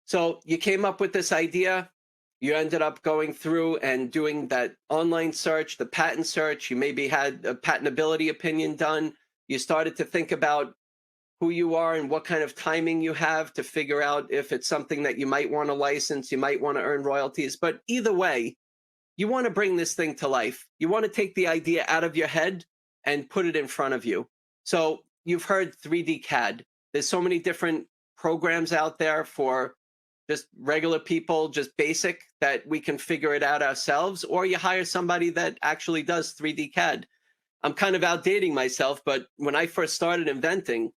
So you came up with this idea. You ended up going through and doing that online search, the patent search. You maybe had a patentability opinion done. You started to think about who you are and what kind of timing you have to figure out if it's something that you might want to license, you might want to earn royalties. But either way, you want to bring this thing to life. You want to take the idea out of your head and put it in front of you. So you've heard 3D CAD. There's so many different programs out there for just regular people, just basic, that we can figure it out ourselves, or you hire somebody that actually does 3D CAD. I'm kind of outdating myself, but when I first started inventing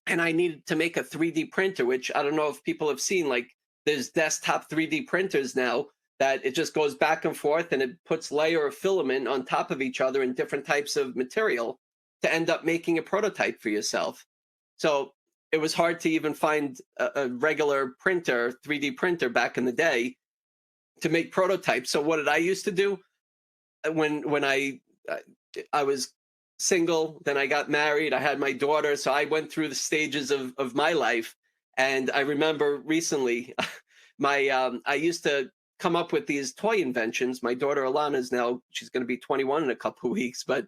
and I needed to make a 3D printer, which I don't know if people have seen, like there's desktop 3D printers now that it just goes back and forth and it puts layer of filament on top of each other in different types of material to end up making a prototype for yourself. So it was hard to even find a regular printer, 3D printer back in the day to make prototypes. So what did I used to do when uh, I was single, then I got married, I had my daughter, so I went through the stages of my life. And I remember recently, I used to come up with these toy inventions. My daughter Alana is now, she's going to be 21 in a couple of weeks, but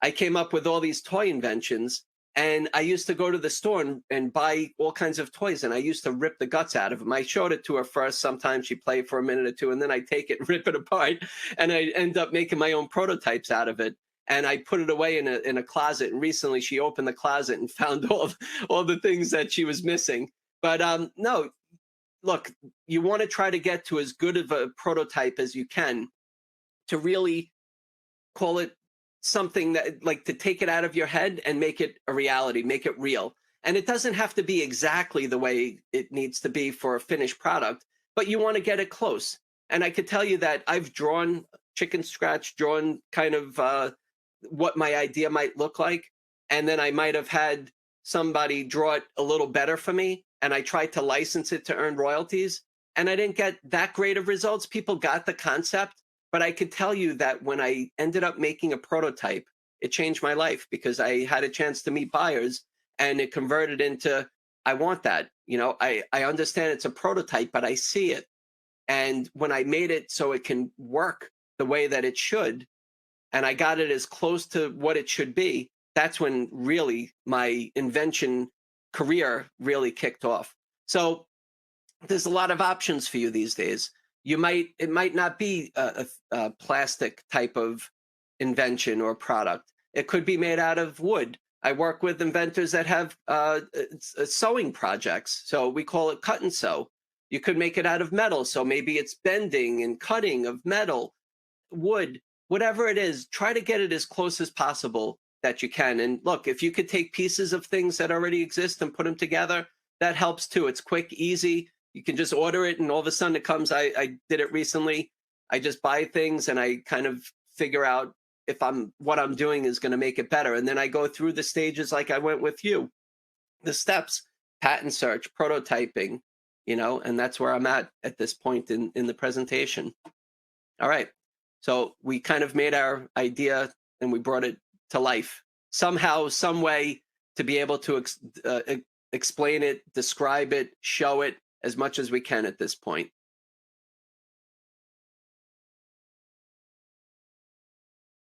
I came up with all these toy inventions. And I used to go to the store and buy all kinds of toys, and I used to rip the guts out of them. I showed it to her first. Sometimes she played for a minute or two, and then I take it, rip it apart, and I end up making my own prototypes out of it. And I put it away in a closet. And recently, she opened the closet and found all the things that she was missing. But no, look, you want to try to get to as good of a prototype as you can to really call it something that, like, to take it out of your head and make it a reality, make it real. And it doesn't have to be exactly the way it needs to be for a finished product, but you want to get it close. And I could tell you that I've drawn chicken scratch, drawn kind of what my idea might look like. And then I might have had somebody draw it a little better for me. And I tried to license it to earn royalties. And I didn't get that great of results. People got the concept, but I could tell you that when I ended up making a prototype, it changed my life because I had a chance to meet buyers and it converted into, I want that. I understand it's a prototype, but I see it. And when I made it so it can work the way that it should, and I got it as close to what it should be, that's when really my invention career really kicked off. So there's a lot of options for you these days. It might not be a plastic type of invention or product. It could be made out of wood. I work with inventors that have sewing projects. So we call it cut and sew. You could make it out of metal. So maybe it's bending and cutting of metal, wood, whatever it is, try to get it as close as possible that you can. And look, if you could take pieces of things that already exist and put them together, that helps too. It's quick, easy. You can just order it and all of a sudden it comes. I did it recently. I just buy things and I kind of figure out if what I'm doing is going to make it better. And then I go through the stages like I went with you, the steps, patent search, prototyping, and that's where I'm at this point in the presentation. All right. So we kind of made our idea and we brought it to life somehow, some way, to be able to explain it, describe it, show it as much as we can at this point.